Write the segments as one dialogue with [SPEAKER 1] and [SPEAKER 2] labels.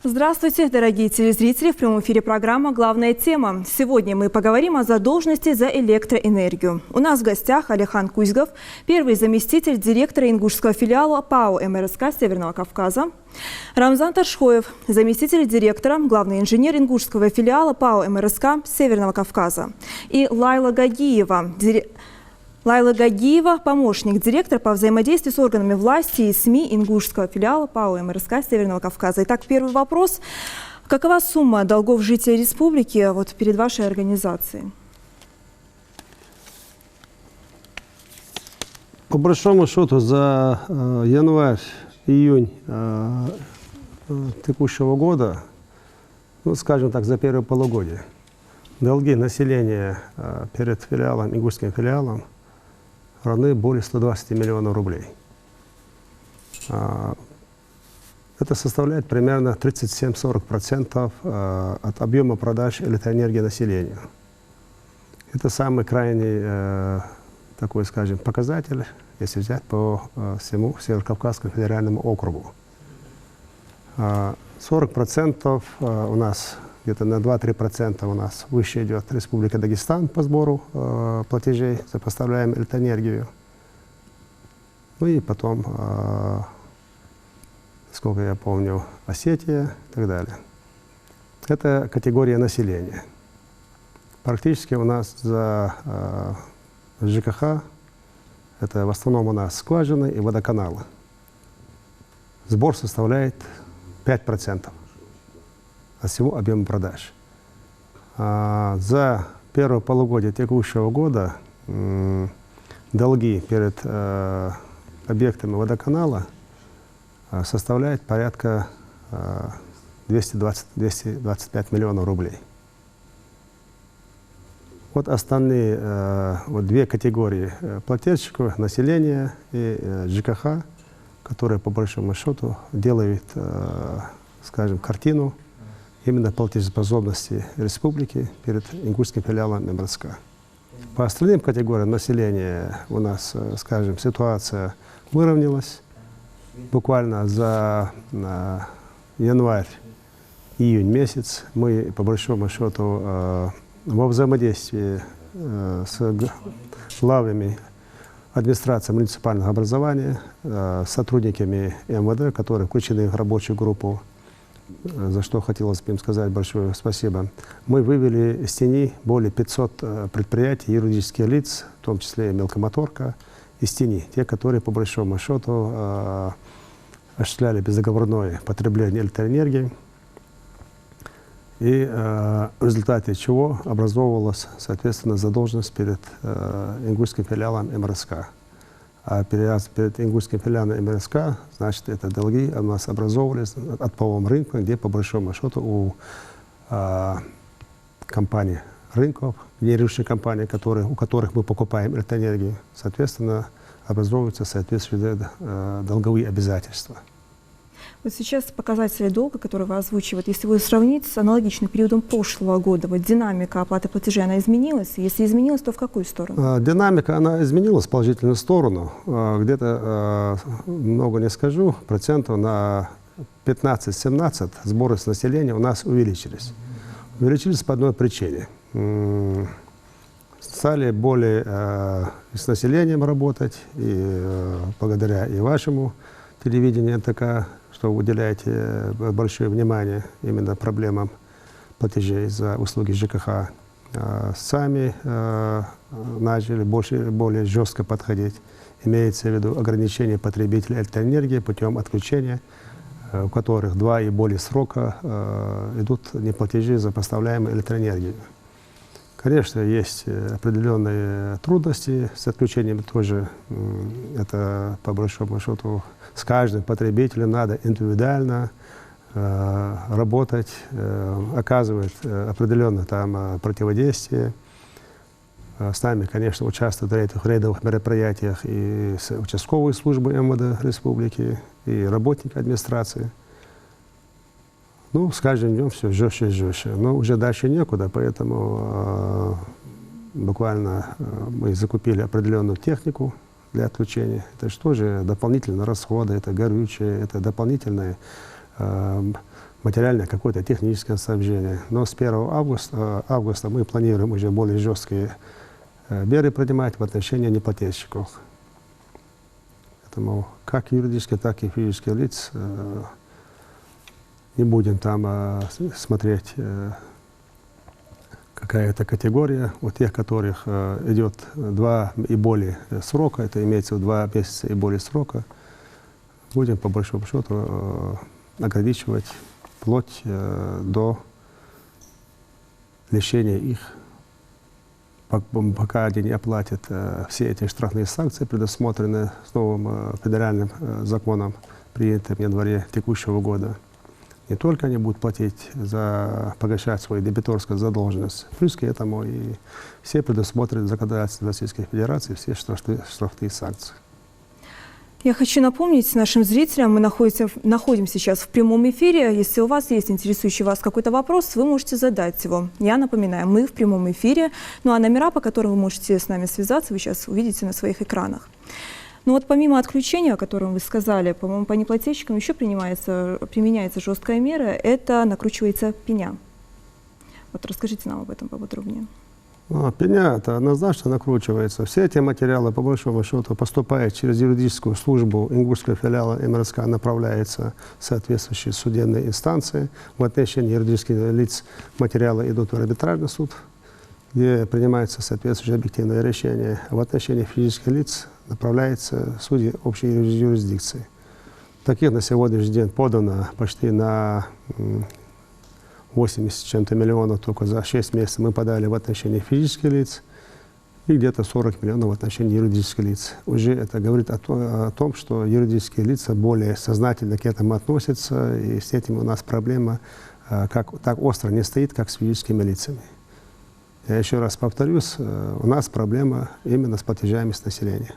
[SPEAKER 1] Здравствуйте, дорогие телезрители! В прямом эфире программа «Главная тема». Сегодня мы поговорим о задолженности за электроэнергию. У нас в гостях Алихан Кузьгов, первый заместитель директора ингушского филиала ПАО МРСК Северного Кавказа. Рамзан Ташхоев, заместитель директора, главный инженер ингушского филиала ПАО МРСК Северного Кавказа. И Лайла Гагиева, помощник директора по взаимодействию с органами власти и СМИ ингушского филиала ПАО МРСК Северного Кавказа. Итак, первый вопрос. Какова сумма долгов жителей республики перед вашей организацией?
[SPEAKER 2] По большому счету за январь-июнь текущего года, скажем так, за первое полугодие, долги населения перед филиалом, ингушским филиалом равны более 120 миллионов рублей. Это составляет примерно 37-40% от объема продаж электроэнергии населению. Это самый крайний такой, скажем, показатель, если взять по всему Северокавказскому федеральному округу. 40% у нас, где-то на 2-3% у нас выше идет Республика Дагестан по сбору платежей за поставляемую электроэнергию. Ну и потом, сколько я помню, Осетия и так далее. Это категория населения. Практически у нас за ЖКХ, это в основном у нас скважины и водоканалы. Сбор составляет 5% от всего объема продаж. За первое полугодие текущего года долги перед объектами водоканала составляет порядка 225 миллионов рублей. Вот остальные две категории плательщиков, население и ЖКХ, которые по большому счету делают, скажем, картину именно платежеспособности республики перед ингушским филиалом МРСК. По остальным категориям населения у нас, скажем, ситуация выровнялась. Буквально за январь-июнь месяц мы, по большому счету, во взаимодействии с главами администрации муниципального образования, сотрудниками МВД, которые включены в рабочую группу, за что хотелось бы им сказать большое спасибо. Мы вывели из тени более 500 предприятий, юридических лиц, в том числе и мелкомоторка, из тени. Те, которые по большому счету осуществляли безоговорное потребление электроэнергии, и в результате чего образовывалась, соответственно, задолженность перед ингушским филиалом МРСК. А перед ингушским филиалом МРСК, значит, это долги у нас образовывались от полового рынка, где по большому счету у компаний рынков, генерирующих компаний, у которых мы покупаем электроэнергию, соответственно, образовываются соответствующие долговые обязательства.
[SPEAKER 1] Вот сейчас показатели долга, которые вы озвучиваете, если вы сравните с аналогичным периодом прошлого года, динамика оплаты платежей, она изменилась? Если изменилась, то в какую сторону?
[SPEAKER 2] Динамика, она изменилась в положительную сторону. Где-то, много не скажу, процентов на 15-17 сборы с населения у нас увеличились. Увеличились по одной причине. Стали более с населением работать, и благодаря и вашему телевидению НТК, что вы уделяете большое внимание именно проблемам платежей за услуги ЖКХ. Сами начали более жестко подходить. Имеется в виду ограничение потребителей электроэнергии путем отключения, у которых 2 и более срока идут неплатежи за поставляемую электроэнергию. Конечно, есть определенные трудности с отключением тоже. Это, по большому счету, с каждым потребителем надо индивидуально работать, оказывать определенное там противодействие. С нами, конечно, участвуют в этих рейдовых мероприятиях и участковые службы МВД Республики, и работники администрации. Ну, с каждым днем все жестче и жестче. Но уже дальше некуда, поэтому буквально мы закупили определенную технику для отключения. Это же тоже дополнительные расходы, это горючее, это дополнительные материальное какое-то техническое снабжение. Но с 1 августа мы планируем уже более жесткие меры принимать в отношении неплательщиков. Поэтому как юридических, так и физических лиц не будем там смотреть какая-то категория, у тех, которых идет 2 и более срока, это имеется в 2 месяца и более срока, будем по большому счету ограничивать вплоть до лишения их, пока они не оплатят все эти штрафные санкции, предусмотренные с новым федеральным законом, принятым в январе текущего года. Не только они будут платить погашать свою дебиторскую задолженность, плюс к этому и все предусмотрены законодательством Российской Федерации, все штрафные санкции.
[SPEAKER 1] Я хочу напомнить нашим зрителям, мы находимся сейчас в прямом эфире. Если у вас есть интересующий вас какой-то вопрос, вы можете задать его. Я напоминаю, мы в прямом эфире. Ну а номера, по которым вы можете с нами связаться, вы сейчас увидите на своих экранах. Но вот помимо отключения, о котором вы сказали, по-моему, по неплательщикам еще применяется жесткая мера, это накручивается пеня. Вот расскажите нам об этом поподробнее.
[SPEAKER 2] Пеня это однозначно накручивается. Все эти материалы, по большому счету, поступают через юридическую службу ингушского филиала МРСК, направляется в соответствующие судебные инстанции. В отношении юридических лиц материалы идут в арбитражный суд, где принимается соответствующее объективное решение. В отношении физических лиц направляется в суды общей юрисдикции. Таких на сегодняшний день подано почти на 80 с чем-то миллионов, только за 6 месяцев мы подали в отношении физических лиц и где-то 40 миллионов в отношении юридических лиц. Уже это говорит о том, что юридические лица более сознательно к этому относятся, и с этим у нас проблема так остро не стоит, как с физическими лицами. Я еще раз повторюсь, у нас проблема именно с платежами с населения.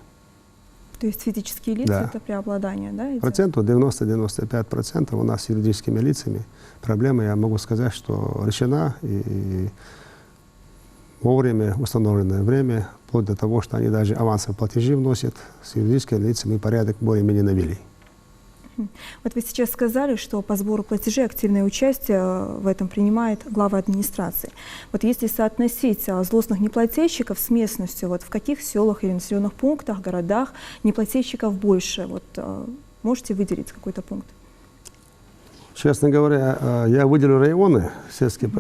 [SPEAKER 1] То есть физические лица, да, это преобладание, да?
[SPEAKER 2] Проценту 90-95% у нас с юридическими лицами проблема, я могу сказать, что решена и вовремя, установленное время, вплоть до того, что они даже авансовые платежи вносят, с юридическими лицами порядок более-менее навели.
[SPEAKER 1] Вот вы сейчас сказали, что по сбору платежей активное участие в этом принимает глава администрации. Вот если соотносить злостных неплательщиков с местностью, вот в каких селах или населенных пунктах, городах неплательщиков больше? Вот можете выделить какой-то пункт?
[SPEAKER 2] Честно говоря, я выделю районы, сельские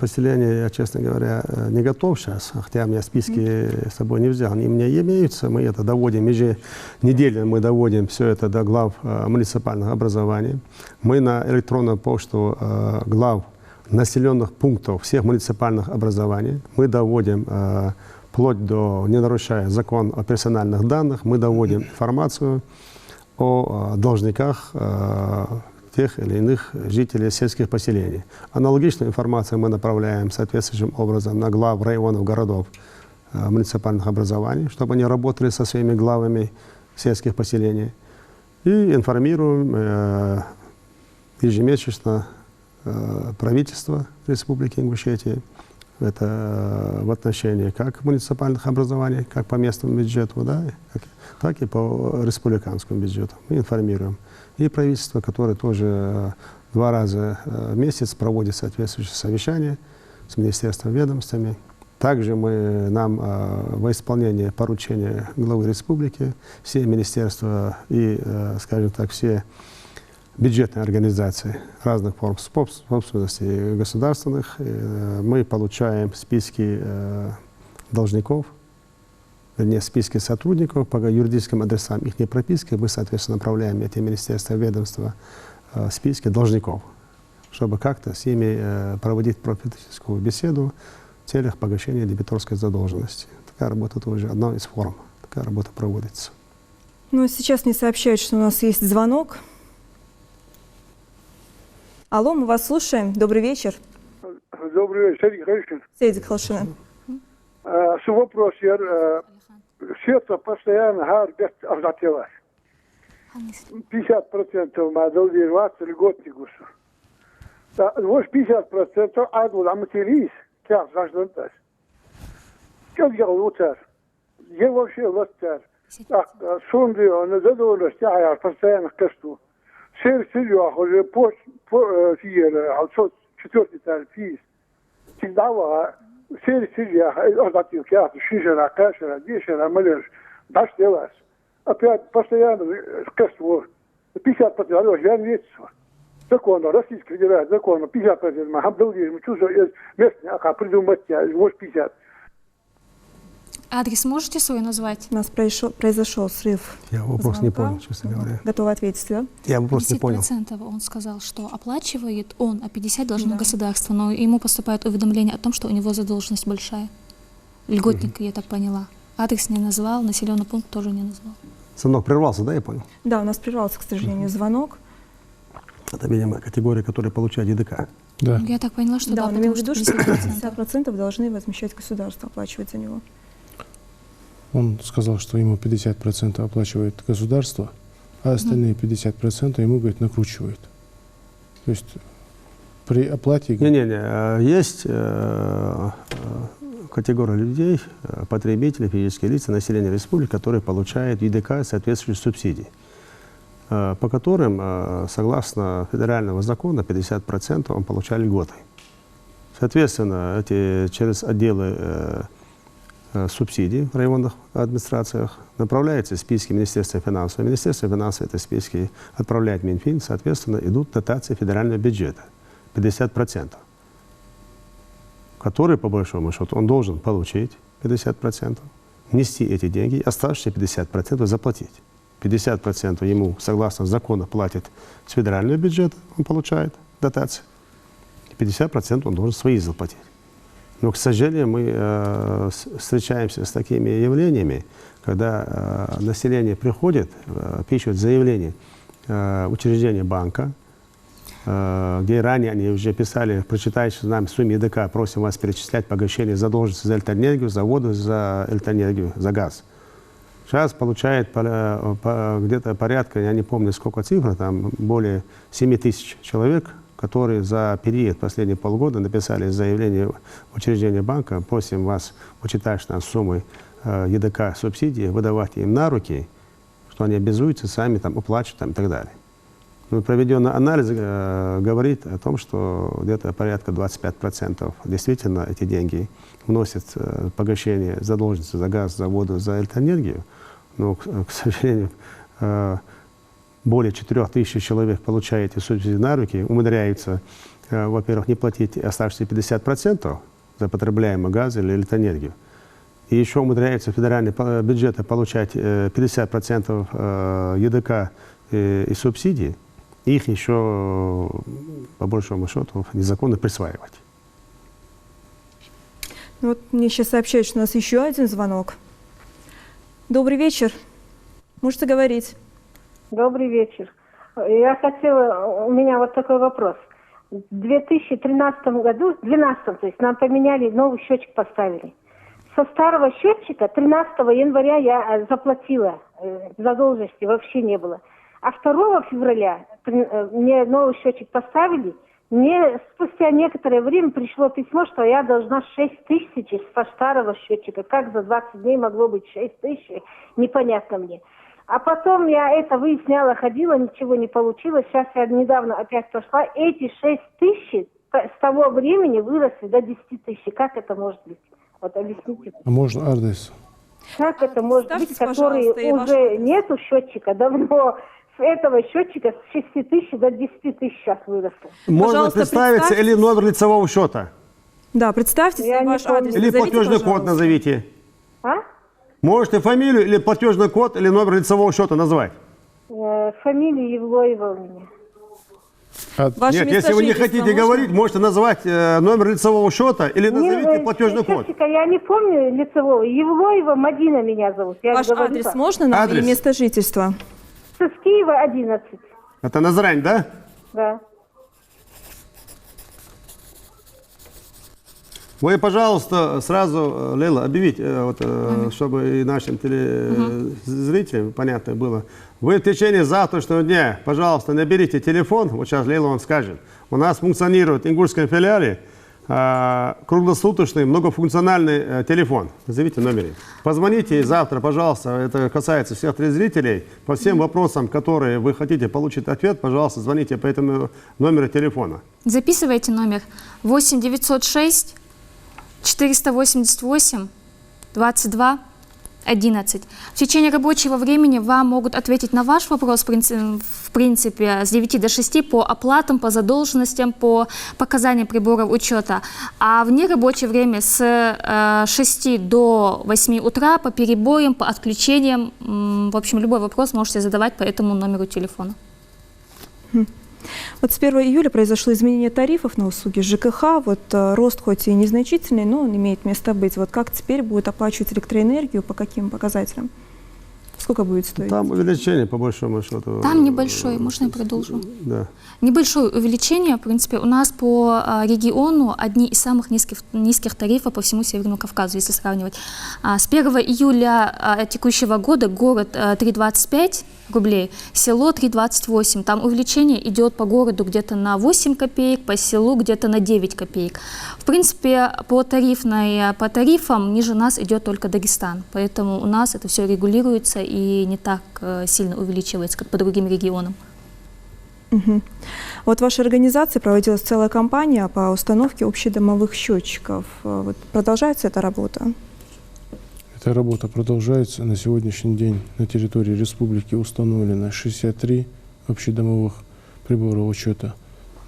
[SPEAKER 2] поселения, я, честно говоря, не готов сейчас, хотя у меня списки с собой не взял, они у меня имеются, мы это доводим, еженедельно мы доводим все это до глав муниципальных образований. Мы на электронную почту глав населенных пунктов всех муниципальных образований, мы доводим, вплоть до, не нарушая закон о персональных данных, мы доводим информацию о должниках тех или иных жителей сельских поселений. Аналогичную информацию мы направляем соответствующим образом на глав районов, городов, муниципальных образований, чтобы они работали со своими главами сельских поселений. И информируем ежемесячно правительство Республики Ингушетия. Это в отношении как муниципальных образований, как по местному бюджету, да, так и по республиканскому бюджету. Мы информируем. И правительство, которое тоже 2 раза в месяц проводит соответствующие совещания с министерством, ведомствами. Также нам во исполнение поручения главы республики все министерства и, скажем так, все бюджетные организации разных форм собственности государственных, мы получаем списки должников, вернее, списки сотрудников по юридическим адресам, их не прописки, мы, соответственно, направляем эти министерства, ведомства, списки должников, чтобы как-то с ними проводить профилактическую беседу в целях погашения дебиторской задолженности. Такая работа тоже одна из форм, такая работа проводится.
[SPEAKER 1] Ну, сейчас мне сообщают, что у нас есть звонок. Алло, мы вас слушаем. Добрый вечер.
[SPEAKER 3] Добрый вечер, Сергей Харишин.
[SPEAKER 1] Сейдик Халшина.
[SPEAKER 3] Вопрос, все постоянно гарбет автотелась. 50% мадалди 20 льготников. Вот 50% адвул аматилис, как гражданtas. Как я лучше? Я вообще лучше. Сунди, он задумался, я постоянно касту. Servis yok. Четвертый тариф. Всегда сервис я отдаю я шишера, кашера, дешера, малыш. Да что делаешь? Опять постоянно скажу 50% я не вижу. Законно, Российская Федерация, законно, 50%. Мы обдолжили, мы чувствуем, местные, придумать, может 50%.
[SPEAKER 4] Адрес можете свой назвать?
[SPEAKER 1] У нас произошел срыв.
[SPEAKER 2] Я вопрос не
[SPEAKER 1] звонка.
[SPEAKER 2] понял, честно говоря.
[SPEAKER 1] Готовы ответить, да?
[SPEAKER 2] Я вопрос не понял.
[SPEAKER 4] 50% он сказал, что оплачивает он, а 50% должно государство. Но ему поступает уведомление о том, что у него задолженность большая. Льготник, я так поняла. Адрес не назвал, населенный пункт тоже не назвал.
[SPEAKER 2] Звонок прервался, да, я понял?
[SPEAKER 1] Да, у нас прервался, к сожалению, звонок.
[SPEAKER 2] Это, видимо, категория, которая получает ЕДК.
[SPEAKER 5] Да.
[SPEAKER 4] Я так поняла, что
[SPEAKER 1] Да,
[SPEAKER 4] да,
[SPEAKER 1] он имел
[SPEAKER 4] потому
[SPEAKER 1] в виду,
[SPEAKER 4] что
[SPEAKER 1] что
[SPEAKER 4] 50%.
[SPEAKER 1] 50% должны возмещать государство, оплачивать за него.
[SPEAKER 5] Он сказал, что ему 50% оплачивает государство, а остальные 50% ему, говорит, накручивают. То есть при оплате...
[SPEAKER 2] Не-не-не, есть категория людей, потребителей, физические лица, населения республики, которые получают ЕДК соответствующие субсидии, по которым, согласно федерального закона, 50% он получал льготы. Соответственно, через отделы субсидий в районных администрациях направляются списки Министерства финансов. Министерство финансов эти списки отправляет Минфин, соответственно, идут дотации федерального бюджета, 50%, которые, по большому счету, он должен получить 50%, внести эти деньги, оставшиеся 50% заплатить. 50% ему, согласно закону, платит с федерального бюджета, он получает дотации, 50% он должен свои заплатить. Но, к сожалению, мы встречаемся с такими явлениями, когда население приходит, пишет заявление учреждения банка, где ранее они уже писали, прочитайте нам сумму ЕДК, просим вас перечислять погашение задолженности за электроэнергию, за воду, за электроэнергию, за газ. Сейчас получает где-то порядка, я не помню сколько цифр, там более 7 тысяч человек, которые за период последние полгода написали заявление в учреждение банка, просим вас учитать нам суммы ЕДК субсидии, выдавать им на руки, что они обязуются сами там уплачивать там, и так далее. Но проведенный анализ говорит о том, что где-то порядка 25% действительно эти деньги вносят погашение задолженности за газ, за воду, за электроэнергию. Но, к сожалению, более 4000 человек получают эти субсидии на руки, умудряются, во-первых, не платить оставшиеся 50% за потребляемый газ или электроэнергию. И еще умудряются федеральные бюджеты получать 50% ЕДК и субсидий, их еще, по большому счету, незаконно присваивать.
[SPEAKER 1] Вот мне сейчас сообщают, что у нас еще один звонок. Добрый вечер. Можете говорить.
[SPEAKER 6] Добрый вечер. Я хотела, у меня вот такой вопрос. В 2013 году, в 2012, то есть нам поменяли, новый счетчик поставили. Со старого счетчика 13 января я заплатила, задолженности вообще не было. А 2 февраля мне новый счетчик поставили, мне спустя некоторое время пришло письмо, что я должна 6 тысяч со старого счетчика. Как за 20 дней могло быть 6 тысяч, непонятно мне. А потом я это выясняла, ходила, ничего не получилось. Сейчас я недавно опять пошла. Эти 6 тысяч с того времени выросли до 10 тысяч. Как это может быть? Вот объясните.
[SPEAKER 5] А можно адрес?
[SPEAKER 6] Как это может
[SPEAKER 1] Ставьте,
[SPEAKER 6] быть, который
[SPEAKER 1] пожалуйста,
[SPEAKER 6] уже нету счетчика давно? С этого счетчика с 6 тысяч до 10 тысяч сейчас выросло.
[SPEAKER 2] Можно
[SPEAKER 1] Пожалуйста,
[SPEAKER 2] представиться
[SPEAKER 1] представьтесь.
[SPEAKER 2] или номер лицевого счета,
[SPEAKER 1] Да, представьтесь,
[SPEAKER 6] Я не
[SPEAKER 1] ваш
[SPEAKER 6] помню.
[SPEAKER 1] адрес
[SPEAKER 2] или
[SPEAKER 1] назовите,
[SPEAKER 2] платежный код
[SPEAKER 1] пожалуйста.
[SPEAKER 2] назовите.
[SPEAKER 6] А?
[SPEAKER 2] Можете фамилию или платежный код или номер лицевого счета назвать.
[SPEAKER 6] Фамилия Евлоева у меня.
[SPEAKER 1] Ваше
[SPEAKER 2] Нет,
[SPEAKER 1] место
[SPEAKER 2] если вы не
[SPEAKER 1] жительства
[SPEAKER 2] хотите
[SPEAKER 1] можно?
[SPEAKER 2] говорить, можете назвать номер лицевого счета или назовите платежный код.
[SPEAKER 6] Счетчика я не помню лицевого. Евлоева Мадина меня зовут. Я
[SPEAKER 1] Ваш
[SPEAKER 6] говорила.
[SPEAKER 1] адрес можно нам
[SPEAKER 2] Адрес.
[SPEAKER 1] и место жительства?
[SPEAKER 6] С Киева 11.
[SPEAKER 2] Это Назрань, да?
[SPEAKER 6] Да.
[SPEAKER 2] Вы, пожалуйста, сразу, Лейла, объявите, вот, чтобы и нашим телезрителям понятно было. Вы в течение завтрашнего дня, пожалуйста, наберите телефон, вот сейчас Лейла вам скажет. У нас функционирует в ингушском филиале круглосуточный многофункциональный телефон. Назовите номер. Позвоните завтра, пожалуйста. Это касается всех телезрителей. По всем вопросам, которые вы хотите получить ответ, пожалуйста, звоните по этому номеру телефона.
[SPEAKER 4] Записывайте номер 8 906 488 22 11. В течение рабочего времени вам могут ответить на ваш вопрос, в принципе, с 9 до 6 по оплатам, по задолженностям, по показаниям приборов учета. А в нерабочее время с 6 до 8 утра по перебоям, по отключениям. В общем, любой вопрос можете задавать по этому номеру телефона.
[SPEAKER 1] Вот с 1 июля произошло изменение тарифов на услуги ЖКХ. Вот рост хоть и незначительный, но он имеет место быть. Вот как теперь будет оплачивать электроэнергию, по каким показателям? Сколько будет стоить?
[SPEAKER 2] Там увеличение, по большому счету.
[SPEAKER 4] Там небольшое, можно я продолжу?
[SPEAKER 2] Да.
[SPEAKER 4] Небольшое увеличение, в принципе, у нас по региону одни из самых низких тарифов по всему Северному Кавказу, если сравнивать. С 1 июля текущего года город 3,25 рублей, село 3,28. Там увеличение идет по городу где-то на 8 копеек, по селу где-то на 9 копеек. В принципе, по тарифам ниже нас идет только Дагестан, поэтому у нас это все регулируется и не так сильно увеличивается, как по другим регионам.
[SPEAKER 1] Угу. Вот в вашей организации проводилась целая кампания по установке общедомовых счетчиков. Вот продолжается эта работа?
[SPEAKER 5] Эта работа продолжается. На сегодняшний день на территории республики установлено 63 общедомовых прибора учета.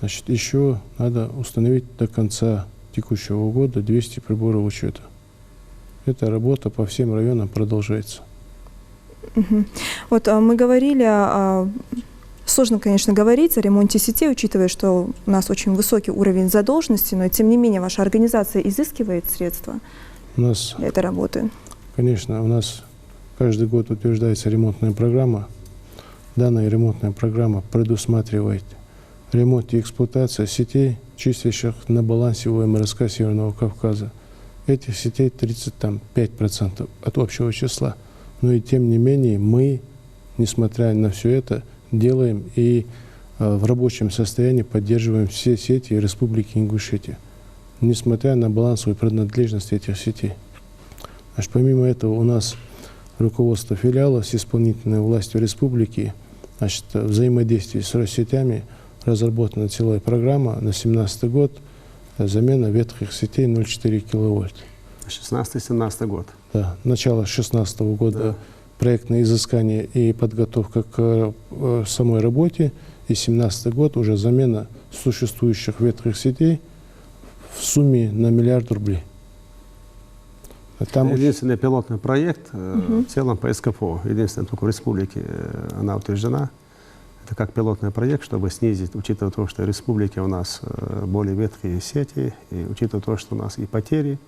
[SPEAKER 5] Значит, еще надо установить до конца текущего года 200 приборов учета. Эта работа по всем районам продолжается.
[SPEAKER 1] Угу. Вот мы говорили, сложно, конечно, говорить о ремонте сетей, учитывая, что у нас очень высокий уровень задолженности, но тем не менее ваша организация изыскивает средства для этой работы.
[SPEAKER 5] Конечно, у нас каждый год утверждается ремонтная программа. Данная ремонтная программа предусматривает ремонт и эксплуатацию сетей, числящих на балансе УМРСК Северного Кавказа. Этих сетей 35% от общего числа. Но и тем не менее мы, несмотря на все это, делаем и в рабочем состоянии поддерживаем все сети Республики Ингушетия, несмотря на балансовую принадлежность этих сетей. Значит, помимо этого у нас руководство филиала с исполнительной властью республики, значит, взаимодействие с Россетями, разработана целая программа на 2017 год, замена ветхих сетей 0,4 киловольт.
[SPEAKER 2] 16-17 год.
[SPEAKER 5] Да, начало 2016 года да. Проектное изыскание и подготовка к самой работе, и 2017 год уже замена существующих ветхих сетей в сумме на 1 миллиард рублей.
[SPEAKER 2] Там единственный пилотный проект в целом по СКФО, единственная только в республике она утверждена. Это как пилотный проект, чтобы снизить, учитывая то, что в республике у нас более ветхие сети, и учитывая то, что у нас и потери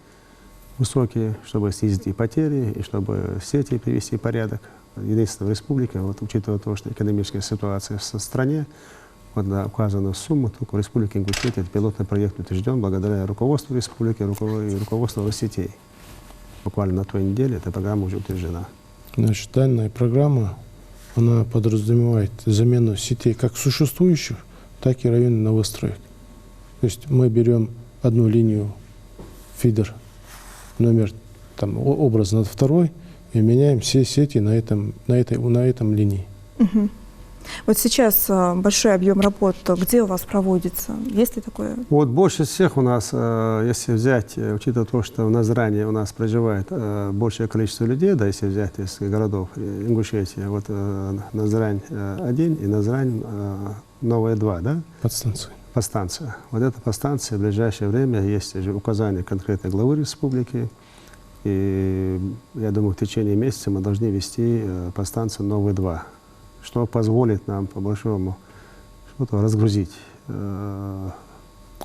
[SPEAKER 2] высокие, чтобы снизить и потери, и чтобы сети привести в порядок. Единственное в республике, вот, учитывая то, что экономическая ситуация в стране, вот на указанную сумму, только в республике Ингушетия этот пилотный проект утвержден благодаря руководству республики и руководству Россетей. Буквально на той неделе эта программа уже утверждена.
[SPEAKER 5] Значит, данная программа, она подразумевает замену сетей как существующих, так и районных новостроек. То есть мы берем одну линию, фидер, номер образно второй, и меняем все сети на этом линии.
[SPEAKER 1] Угу. Вот сейчас большой объем работ, где у вас проводится? Есть ли такое?
[SPEAKER 2] Вот больше всех у нас, если взять, учитывая то, что в Назране у нас проживает большее количество людей, да, если взять из городов Ингушетии, вот Назрань 1 и Назрань Новая 2, да?
[SPEAKER 5] Подстанция.
[SPEAKER 2] Подстанция. Вот эта подстанция в ближайшее время есть уже указание конкретной главы республики. И я думаю, в течение месяца мы должны вести подстанцию Новая 2. Что позволит нам, по большому счету, разгрузить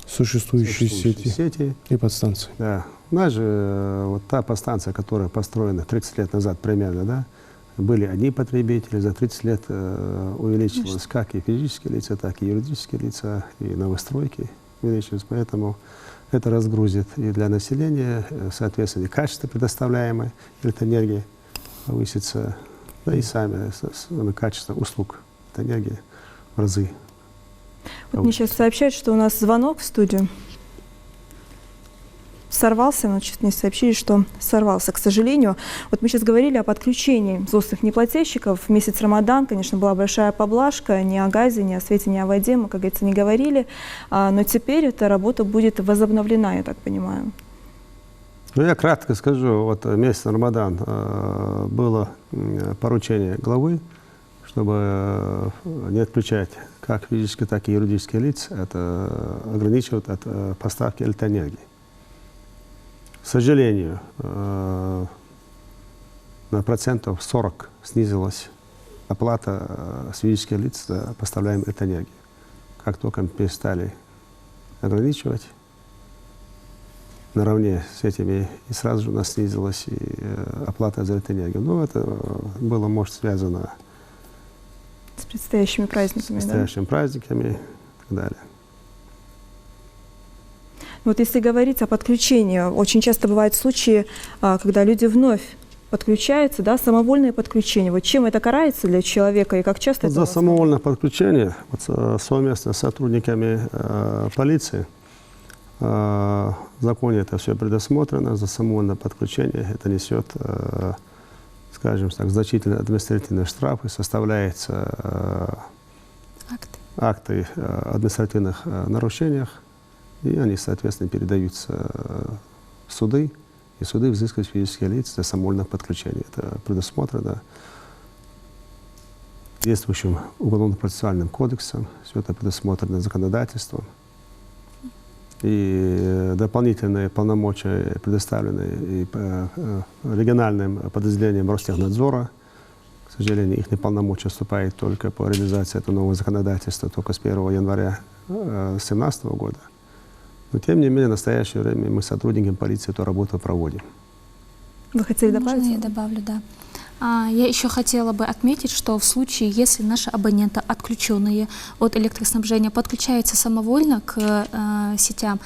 [SPEAKER 5] существующие сети и подстанции.
[SPEAKER 2] Да. У нас же вот та подстанция, которая построена 30 лет назад примерно, да, были одни потребители, за 30 лет увеличилось как и физические лица, так и юридические лица, и новостройки увеличились. Поэтому это разгрузит и для населения, соответственно, и качество предоставляемой электроэнергии повысится. Да и сами качество услуг энергии в разы.
[SPEAKER 1] Вот мне сейчас сообщают, что у нас звонок в студию. сорвался, но чуть не сообщили, что сорвался, к сожалению. Вот мы сейчас говорили о подключении взрослых неплательщиков. В месяц Рамадан, конечно, была большая поблажка, ни о газе, ни о свете, ни о воде мы, как говорится, не говорили. Но теперь эта работа будет возобновлена, я так понимаю.
[SPEAKER 2] Ну, я кратко скажу. Вот месяц Рамадан было поручение главы, чтобы не отключать как физические, так и юридические лица, это ограничивать от поставки электроэнергии. К сожалению, на процентов 40 снизилась оплата с физических лиц за поставляемую электроэнергию. Как только мы перестали ограничивать, наравне с этими, и сразу же у нас снизилась и оплата за электроэнергию. Ну, это было, может, связано
[SPEAKER 1] с предстоящими праздниками,
[SPEAKER 2] с предстоящими праздниками и так далее.
[SPEAKER 1] Вот если говорить о подключении, очень часто бывают случаи, когда люди вновь подключаются, да, самовольное подключение. Вот чем это карается для человека и как часто это?
[SPEAKER 2] За самовольное подключение вот, совместно с сотрудниками полиции в законе это все предусмотрено. За самовольное подключение это несет, скажем так, значительные административные штрафы, составляются акты о административных нарушениях, и они, соответственно, передаются в суды, и суды взыскивают физические лица за самовольное подключение. Это предусмотрено действующим уголовно-процессуальным кодексом, все это предусмотрено законодательством. И дополнительные полномочия предоставлены и региональным подразделениям Ростехнадзора. К сожалению, их полномочия вступают только по реализации этого нового законодательства только с 1 января 2017 года. Но, тем не менее, в настоящее время мы с сотрудниками полиции эту работу проводим.
[SPEAKER 1] Вы хотели добавить?
[SPEAKER 4] Можно я добавлю, да. Я еще хотела бы отметить, что в случае, если наши абоненты, отключенные от электроснабжения, подключаются самовольно к сетям,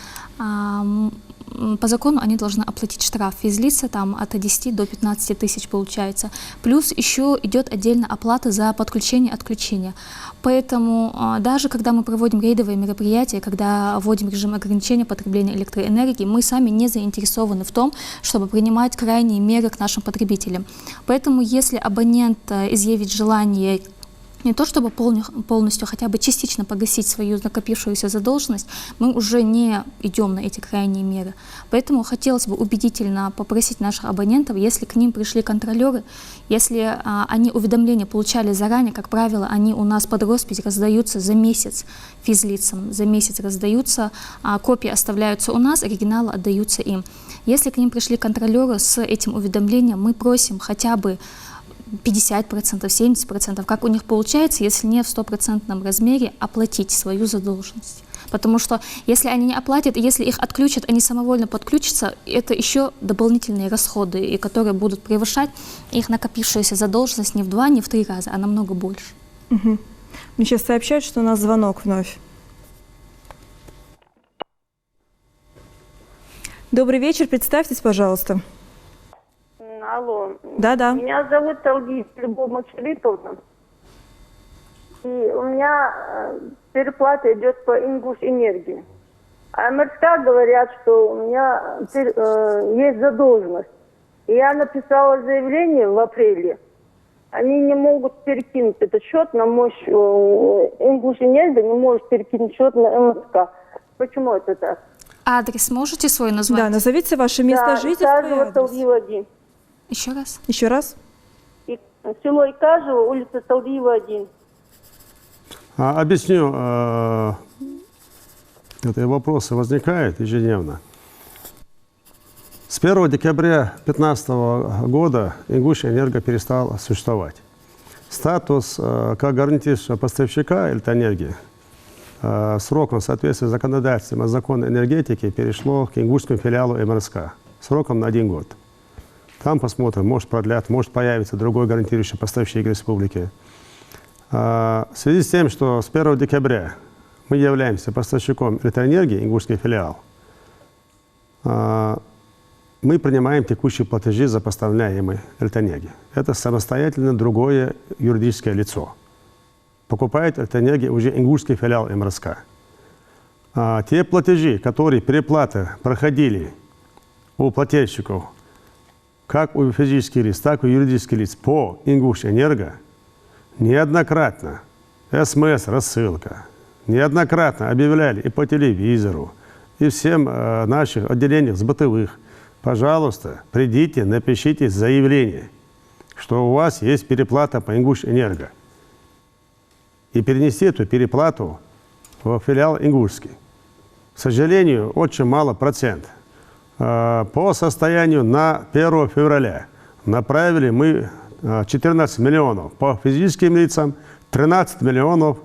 [SPEAKER 4] по закону они должны оплатить штраф. Физлица там от 10 до 15 тысяч получается. Плюс еще идет отдельно оплата за подключение и отключение. Поэтому даже когда мы проводим рейдовые мероприятия, когда вводим режим ограничения потребления электроэнергии, мы сами не заинтересованы в том, чтобы принимать крайние меры к нашим потребителям. Поэтому если абонент изъявит желание не то чтобы полностью, хотя бы частично погасить свою накопившуюся задолженность, мы уже не идем на эти крайние меры. Поэтому хотелось бы убедительно попросить наших абонентов, если к ним пришли контролеры, если они уведомления получали заранее, как правило, они у нас под роспись раздаются за месяц физлицам, за месяц раздаются, копии оставляются у нас, оригиналы отдаются им. Если к ним пришли контролеры с этим уведомлением, мы просим хотя бы 50%, 70%, как у них получается, если не в 100% размере, оплатить свою задолженность. Потому что если они не оплатят, если их отключат, они самовольно подключатся, это еще дополнительные расходы, и которые будут превышать их накопившуюся задолженность не в 2, не в 3 раза, а намного больше.
[SPEAKER 1] Угу. Мне сейчас сообщают, что у нас звонок вновь. Добрый вечер, представьтесь, пожалуйста.
[SPEAKER 7] Алло.
[SPEAKER 1] Да.
[SPEAKER 7] Меня зовут Талгиз Любовь Максилитовна. И у меня переплата идет по Ингушэнергии. А МРК говорят, что у меня есть задолженность. И я написала заявление в апреле. Они не могут перекинуть этот счет на мой счет. Ингушэнергия не может перекинуть счет на МРК. Почему это так?
[SPEAKER 4] Адрес можете свой назвать?
[SPEAKER 1] Да, назовите ваше место жительства и адрес.
[SPEAKER 7] Талгиева 1.
[SPEAKER 4] Еще раз?
[SPEAKER 1] Еще раз.
[SPEAKER 7] Село Икажево, улица Талгиева 1.
[SPEAKER 2] Объясню. Эти вопросы возникают ежедневно. С 1 декабря 2015 года Ингушэнерго перестала существовать. Статус как гарантирующего поставщика электроэнергии сроком в соответствии с законодательством о законе энергетики перешло к ингушскому филиалу МРСК сроком на 1 год. Там посмотрим, может продлят, может появится другой гарантирующий поставщик республики. В связи с тем, что с 1 декабря мы являемся поставщиком электроэнергии, ингушский филиал, мы принимаем текущие платежи за поставляемую электроэнергию. Это самостоятельно другое юридическое лицо. Покупает электроэнергию уже ингушский филиал МРСК. Те платежи, которые переплаты проходили у плательщиков, как у физических лиц, так и у юридических лиц по Ингушэнерго неоднократно СМС-рассылка, неоднократно объявляли и по телевизору, и всем наших отделениях с бытовых: пожалуйста, придите, напишите заявление, что у вас есть переплата по Ингушэнерго, и перенести эту переплату в филиал Ингушский. К сожалению, очень мало процент. По состоянию на 1 февраля направили мы 14 миллионов по физическим лицам, 13 миллионов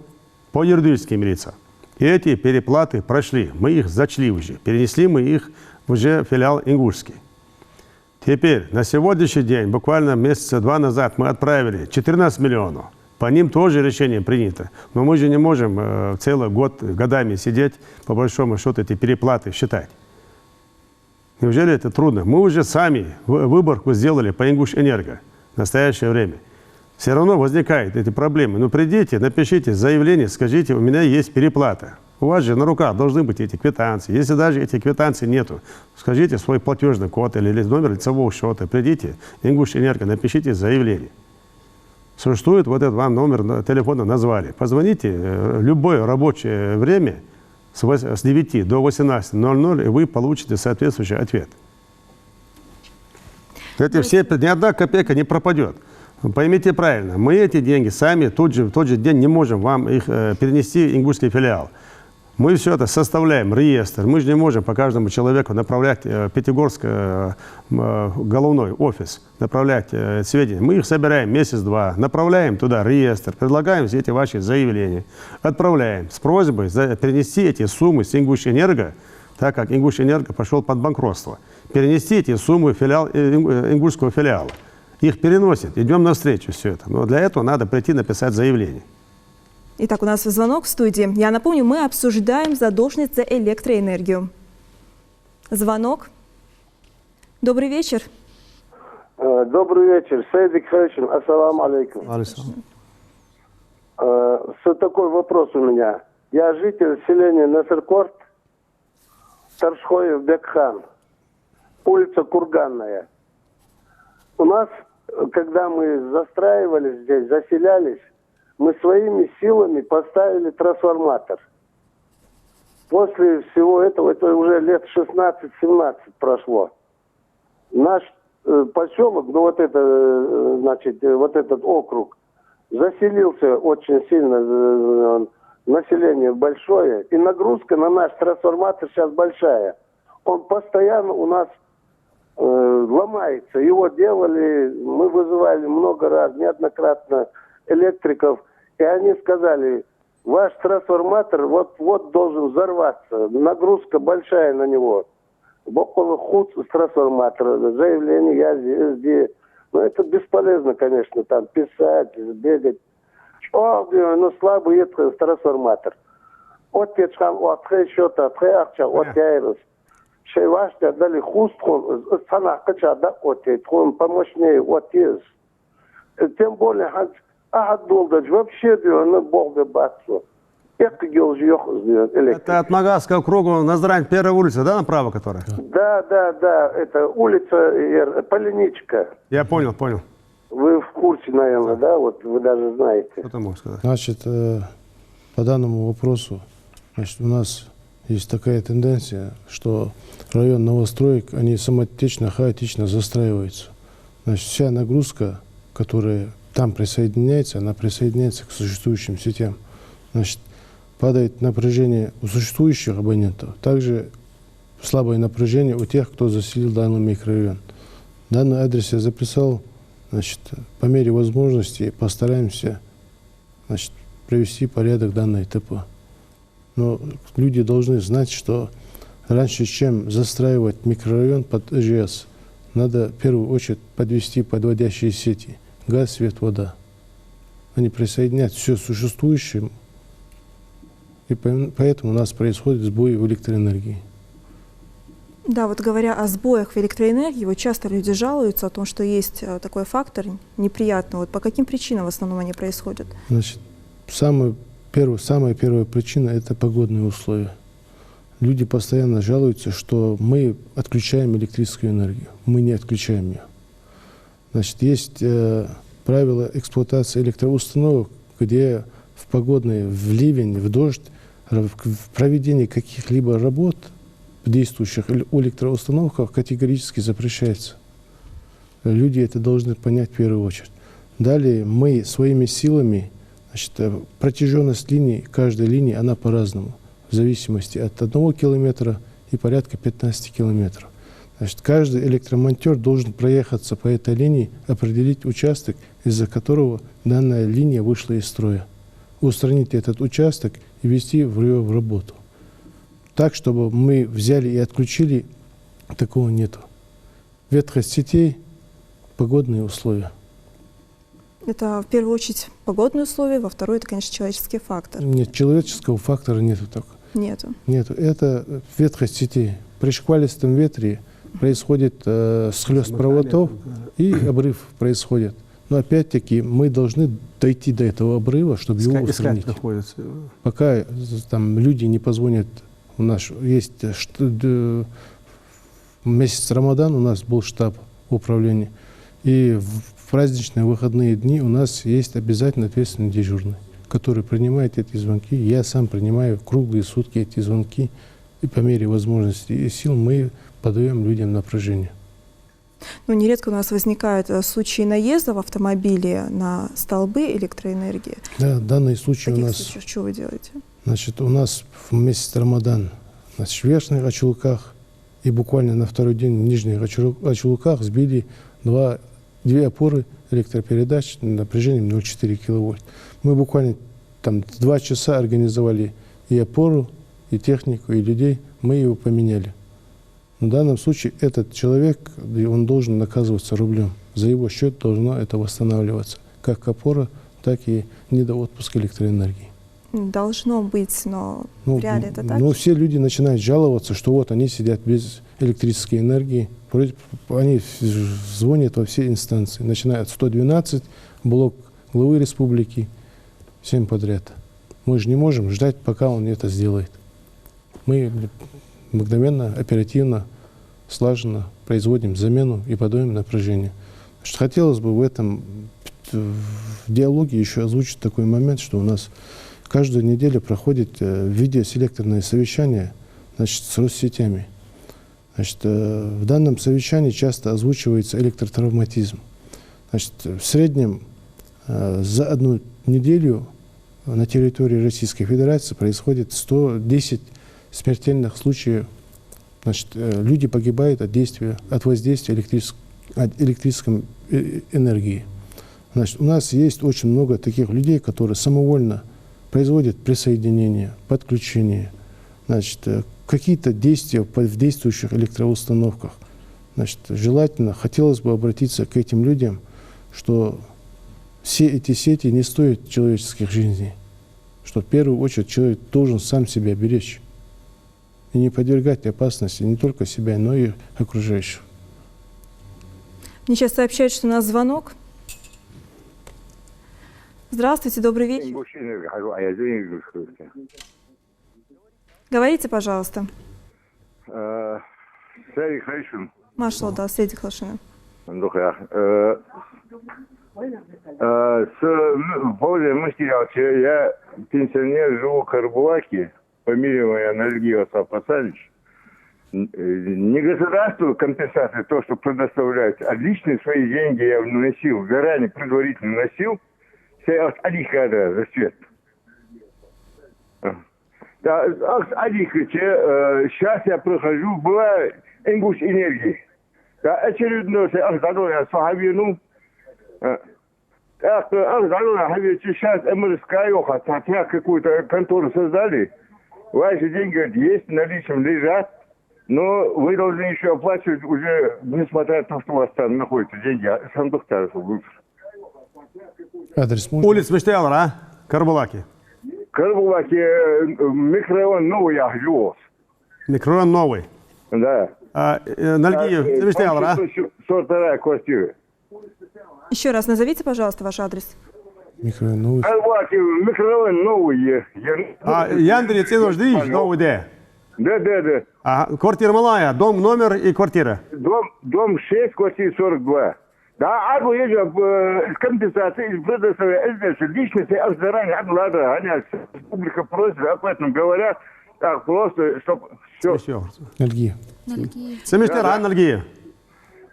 [SPEAKER 2] по юридическим лицам. И эти переплаты прошли, мы их зачли уже, перенесли мы их уже в филиал Ингушский. Теперь, на сегодняшний день, буквально месяца 2 назад, мы отправили 14 миллионов. По ним тоже решение принято. Но мы же не можем целый год, годами сидеть, по большому счету, эти переплаты считать. Неужели это трудно? Мы уже сами выборку сделали по Ингушэнерго в настоящее время. Все равно возникают эти проблемы. Ну, придите, напишите заявление, скажите: у меня есть переплата. У вас же на руках должны быть эти квитанции. Если даже эти квитанции нету, скажите свой платежный код или номер лицевого счета. Придите, Ингушэнерго, напишите заявление. Существует вот этот вам номер телефона, назвали. Позвоните в любое рабочее время с 9 до 18:00, и вы получите соответствующий ответ. Эти все, ни одна копейка не пропадет. Поймите правильно, мы эти деньги сами в тот же день не можем вам их перенести в Ингушский филиал. Мы все это составляем, реестр. Мы же не можем по каждому человеку направлять в Пятигорск головной офис, направлять сведения. Мы их собираем месяц-два, направляем туда реестр, предлагаем все эти ваши заявления, отправляем с просьбой перенести эти суммы с Ингушэнерго, так как Ингушэнерго пошел под банкротство, перенести эти суммы в филиал Ингушского филиала. Их переносят, идем навстречу все это. Но для этого надо прийти написать заявление.
[SPEAKER 1] Итак, у нас звонок в студии. Я напомню, мы обсуждаем задолженность за электроэнергию. Звонок. Добрый вечер.
[SPEAKER 8] Добрый вечер. Сейдик Хачин, ассаламу алейкум. Такой вопрос у меня. Я житель селения Насыркорт, Таршхоев Бекхан, улица Курганная. У нас, когда мы застраивались здесь, заселялись, мы своими силами поставили трансформатор. После всего этого, это уже лет 16-17 прошло. Наш поселок, ну вот это, значит, вот этот округ, заселился очень сильно, население большое, и нагрузка на наш трансформатор сейчас большая. Он постоянно у нас ломается. Его делали, мы вызывали много раз, неоднократно электриков, и они сказали: ваш трансформатор вот должен взорваться, нагрузка большая на него. Около худ с трансформатора, заявление я здесь. Но это бесполезно, конечно, там писать, бегать. Ну слабый этот трансформатор. От течхам, от счета, от ахча, от яйрос. Шейваште дали хустхон, санахкача, да, от течхон, помощнее, от ез. Тем более, Ахад Долдач вообще, ну, Бог бы бацу.
[SPEAKER 2] Это от Магазского круга Назрань, первая улица, да, направо которая?
[SPEAKER 8] Да, это улица Полиничка.
[SPEAKER 2] Я понял.
[SPEAKER 8] Вы в курсе, наверное, да? Вот вы даже знаете.
[SPEAKER 2] Что ты можешь сказать?
[SPEAKER 5] Значит, по данному вопросу, значит, у нас есть такая тенденция, что район новостроек, они самотечно, хаотично застраиваются. Значит, вся нагрузка, которая там присоединяется, она присоединяется к существующим сетям. Значит, падает напряжение у существующих абонентов, также слабое напряжение у тех, кто заселил данный микрорайон. Данный адрес я записал, значит, по мере возможности постараемся, значит, привести порядок данной ТП. Но люди должны знать, что раньше, чем застраивать микрорайон под ЭЖС, надо в первую очередь подвести подводящие сети: газ, свет, вода. Они присоединять все существующее, и поэтому у нас происходит сбой в электроэнергии.
[SPEAKER 1] Да, вот говоря о сбоях в электроэнергии, вот часто люди жалуются о том, что есть такой фактор неприятный. Вот по каким причинам в основном они происходят?
[SPEAKER 5] Значит, самая первая причина – это погодные условия. люди постоянно жалуются, что мы отключаем электрическую энергию. Мы не отключаем ее. Значит, есть правила эксплуатации электроустановок, где в погодный, в ливень, в дождь, в проведении каких-либо работ в действующих электроустановках категорически запрещается. Люди это должны понять в первую очередь. Далее мы своими силами, значит, протяженность линии, каждой линии, она по-разному, в зависимости от 1 километра и порядка 15 километров. Значит, каждый электромонтер должен проехаться по этой линии, определить участок, из-за которого данная линия вышла из строя, устранить этот участок и ввести в работу. Так, чтобы мы взяли и отключили, такого нету. Ветхость сетей, погодные условия.
[SPEAKER 1] Это в первую очередь погодные условия, во вторую это, конечно, человеческий фактор.
[SPEAKER 5] Нет, человеческого фактора нету так.
[SPEAKER 1] Нету.
[SPEAKER 5] Нету. Это ветхость сетей. При шквалистом ветре происходит схлёст проводов и обрыв происходит. Но опять-таки мы должны дойти до этого обрыва, чтобы его устранить. Пока там люди не позвонят, у нас есть месяц Рамадан, у нас был штаб управления, и в праздничные выходные дни у нас есть обязательно ответственный дежурный, который принимает эти звонки. Я сам принимаю круглые сутки эти звонки, и по мере возможности и сил мы подаем людям напряжение.
[SPEAKER 1] Ну, нередко у нас возникают случаи наезда в автомобиле на столбы электроэнергии.
[SPEAKER 5] Да, данный случай
[SPEAKER 1] в
[SPEAKER 5] у
[SPEAKER 1] таких
[SPEAKER 5] нас...
[SPEAKER 1] случаях что вы делаете?
[SPEAKER 5] Значит, у нас в месяц Рамадан, значит, в верхних Ачулуках и буквально на второй день в нижних Ачулуках сбили две опоры электропередач напряжением 0,4 киловольт. Мы буквально там 2 часа организовали и опору, и технику, и людей. Мы его поменяли. В данном случае этот человек, он должен наказываться рублем. За его счет должно это восстанавливаться. Как опора, так и недоотпуск электроэнергии.
[SPEAKER 1] Должно быть, но в реале это так?
[SPEAKER 5] Ну, все люди начинают жаловаться, что вот они сидят без электрической энергии. Они звонят во все инстанции, начиная от 112, блок главы республики, всем подряд. Мы же не можем ждать, пока он это сделает. Мы мгновенно, оперативно, слаженно производим замену и подаем напряжение. Значит, хотелось бы в этом в диалоге еще озвучить такой момент, что у нас каждую неделю проходит видеоселекторное совещание, значит, с Россетями. Значит, в данном совещании часто озвучивается электротравматизм. Значит, в среднем за одну неделю на территории Российской Федерации происходит 110 смертельных случаев. Значит, люди погибают от воздействия электрической энергии. Значит, у нас есть очень много таких людей, которые самовольно производят присоединение, подключение, значит, какие-то действия в действующих электроустановках. Значит, желательно, хотелось бы обратиться к этим людям, что все эти сети не стоят человеческих жизней, что в первую очередь человек должен сам себя беречь и не подвергать опасности не только себя, но и окружающих.
[SPEAKER 1] Мне сейчас сообщают, что у нас звонок. Здравствуйте, добрый вечер. Говорите, пожалуйста. Машло, да, Сейди Хлашина.
[SPEAKER 9] Я пенсионер, живу в Карбулаке, фамилия моя Нальгиев Сапасалич. Не государству компенсация, то, что предоставляется, а личные свои деньги я вносил, заранее предварительно вносил, алихада за свет. Да, сейчас я прохожу, была Ингуш энергии. Да, очередной, я сахавину. Сейчас МРСК, хотя какую-то контору создали, ваши деньги есть, наличием лежат, но вы должны еще оплачивать уже, несмотря на то, что у вас там находятся деньги, сандуктар.
[SPEAKER 5] Адрес можно?
[SPEAKER 2] Улица Мечтаялар, а? Карбулаки.
[SPEAKER 9] Карбулаки, микрорайон новый, я живу.
[SPEAKER 2] Микрорайон новый?
[SPEAKER 9] Да.
[SPEAKER 2] Нальгиев Мечтаялар, а?
[SPEAKER 9] 42-я квартира.
[SPEAKER 1] Еще раз назовите, пожалуйста, ваш адрес.
[SPEAKER 5] Микрорайон новый.
[SPEAKER 9] Карбулаки, микрорайон новый.
[SPEAKER 2] Яндри Цинуш Дич, новый де.
[SPEAKER 9] Да.
[SPEAKER 2] А квартира малая, дом, номер и квартира.
[SPEAKER 9] Дом 6, квартира 42. Да, одну езжу в компенсации, предоставляю личности, а заранее отлада, они республика просит, об этом говорят, так просто, чтобы все.
[SPEAKER 5] Налги.
[SPEAKER 2] Семестер, Налги.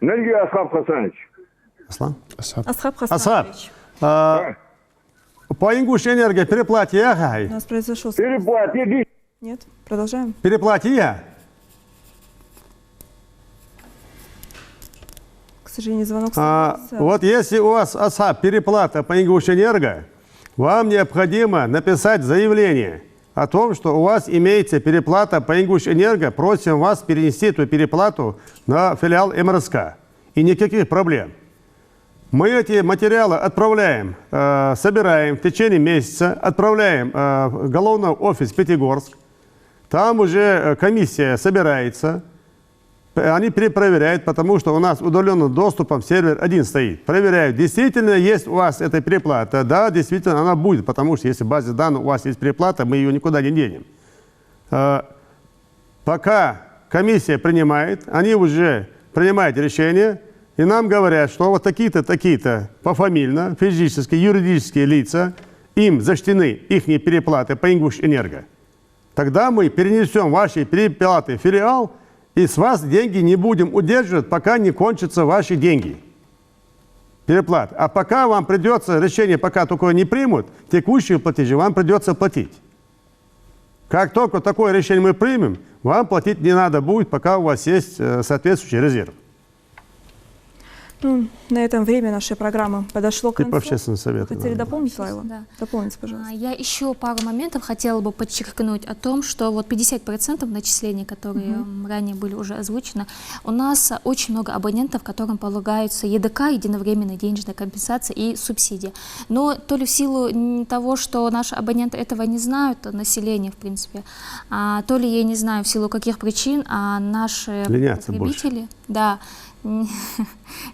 [SPEAKER 9] Налги, Асхаб Хасанович.
[SPEAKER 2] Аслан?
[SPEAKER 1] Асхаб
[SPEAKER 2] Асхаб.
[SPEAKER 1] Хасанович.
[SPEAKER 2] По Ингуш энергии переплате
[SPEAKER 1] У
[SPEAKER 2] я.
[SPEAKER 1] нас произошел...
[SPEAKER 9] Переплати.
[SPEAKER 1] Нет, продолжаем.
[SPEAKER 2] Переплате я.
[SPEAKER 1] К сожалению, звонок сорвался.
[SPEAKER 2] Вот если у вас АСАП переплата по Ингушэнерго, вам необходимо написать заявление о том, что у вас имеется переплата по Ингушэнерго, просим вас перенести эту переплату на филиал МРСК. И никаких проблем. Мы эти материалы отправляем, собираем в течение месяца, отправляем в головной офис Пятигорск. Там уже комиссия собирается. Они перепроверяют, потому что у нас удаленным доступом сервер один стоит. Проверяют, действительно есть у вас эта переплата. Да, действительно она будет, потому что если в базе данных у вас есть переплата, мы ее никуда не денем. Пока комиссия принимает, они уже принимают решение, и нам говорят, что вот такие-то пофамильно, физические, юридические лица, им зачтены их переплаты по Ингушэнерго. Тогда мы перенесем ваши переплаты в филиал, и с вас деньги не будем удерживать, пока не кончатся ваши деньги. Переплаты. А пока вам придется, решение пока такое не примут, текущие платежи вам придется платить. Как только такое решение мы примем, вам платить не надо будет, пока у вас есть соответствующий резерв.
[SPEAKER 1] Ну, на этом время нашей программы подошло к концу.
[SPEAKER 2] И по общественному совету.
[SPEAKER 1] Хотели дополнить, Лайла?
[SPEAKER 4] Да.
[SPEAKER 1] Дополните, пожалуйста.
[SPEAKER 4] Я еще пару моментов хотела бы подчеркнуть о том, что вот 50% начислений, которые ранее были уже озвучены, у нас очень много абонентов, которым полагаются ЕДК, единовременная денежная компенсация и субсидия. Но то ли в силу того, что наши абоненты этого не знают, население в принципе, то ли, я не знаю, в силу каких причин, наши потребители, да,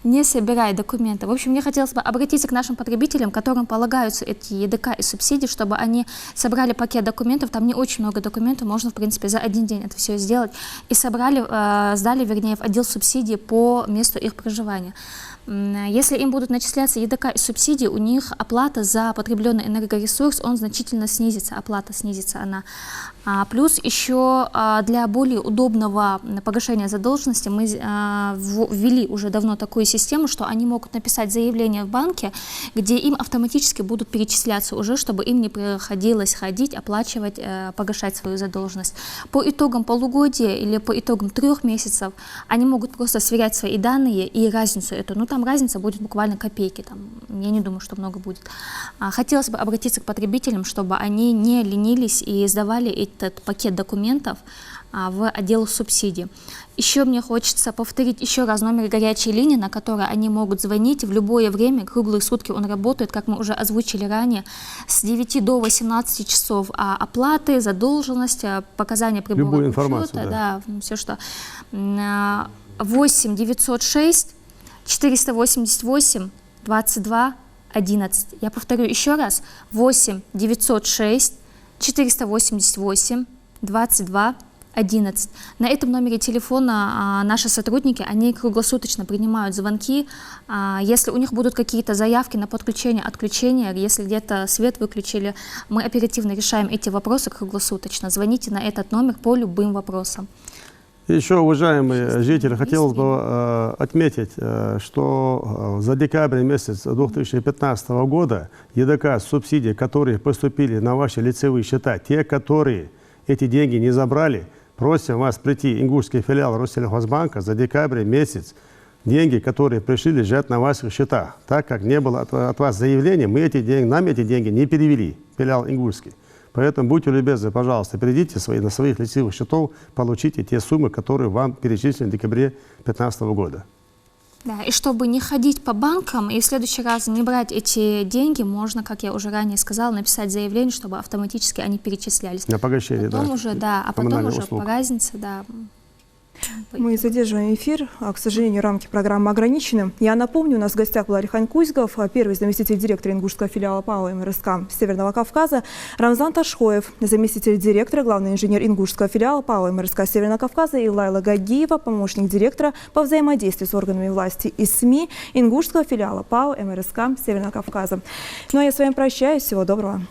[SPEAKER 4] не собирает документы. В общем, мне хотелось бы обратиться к нашим потребителям, которым полагаются эти ЕДК и субсидии, чтобы они собрали пакет документов. Там не очень много документов, можно, в принципе, за один день это все сделать. И сдали, вернее, в отдел субсидий по месту их проживания. Если им будут начисляться ЕДК и субсидии, у них оплата за потребленный энергоресурс, он значительно снизится, оплата снизится она. Плюс еще для более удобного погашения задолженности мы ввели уже давно такую систему, что они могут написать заявление в банке, где им автоматически будут перечисляться уже, чтобы им не приходилось ходить, оплачивать, погашать свою задолженность. По итогам полугодия или по итогам 3 месяцев они могут просто сверять свои данные и разницу эту. Ну, там разница будет буквально копейки, там, я не думаю, что много будет. Хотелось бы обратиться к потребителям, чтобы они не ленились и сдавали этот пакет документов в отдел субсидий. Еще мне хочется повторить еще раз номер горячей линии, на который они могут звонить в любое время, круглые сутки он работает, как мы уже озвучили ранее, с 9 до 18 часов. Оплаты, задолженность, показания прибора учета, да, все что. 8 906 488 22 11. Я повторю еще раз. 8 906 488 22 11. На этом номере телефона наши сотрудники, они круглосуточно принимают звонки. Если у них будут какие-то заявки на подключение, отключение, если где-то свет выключили, мы оперативно решаем эти вопросы круглосуточно. Звоните на этот номер по любым вопросам.
[SPEAKER 2] Еще, уважаемые жители, хотелось бы отметить, что за декабрь месяц 2015 года ЕДК, субсидии, которые поступили на ваши лицевые счета, те, которые эти деньги не забрали, просим вас прийти в ингушский филиал Россельхозбанка за декабрь месяц. Деньги, которые пришли, лежат на ваших счетах. Так как не было от вас заявления, нам эти деньги не перевели, филиал ингушский. Поэтому будьте любезны, пожалуйста, перейдите на своих лицевых счетов, получите те суммы, которые вам перечислены в декабре 2015 года.
[SPEAKER 4] Да, и чтобы не ходить по банкам и в следующий раз не брать эти деньги, можно, как я уже ранее сказала, написать заявление, чтобы автоматически они перечислялись.
[SPEAKER 2] На погашение,
[SPEAKER 4] потом
[SPEAKER 2] да.
[SPEAKER 4] Уже, да, а потом уже по разнице, да.
[SPEAKER 1] Мы задерживаем эфир, к сожалению, рамки программы ограничены. Я напомню, у нас в гостях был Алихан Кузьгов, первый заместитель директора ингушского филиала ПАО МРСК Северного Кавказа, Рамзан Ташхоев, заместитель директора, главный инженер ингушского филиала ПАО МРСК Северного Кавказа, и Лайла Гагиева, помощник директора по взаимодействию с органами власти и СМИ ингушского филиала ПАО МРСК Северного Кавказа. Ну а я с вами прощаюсь. Всего доброго.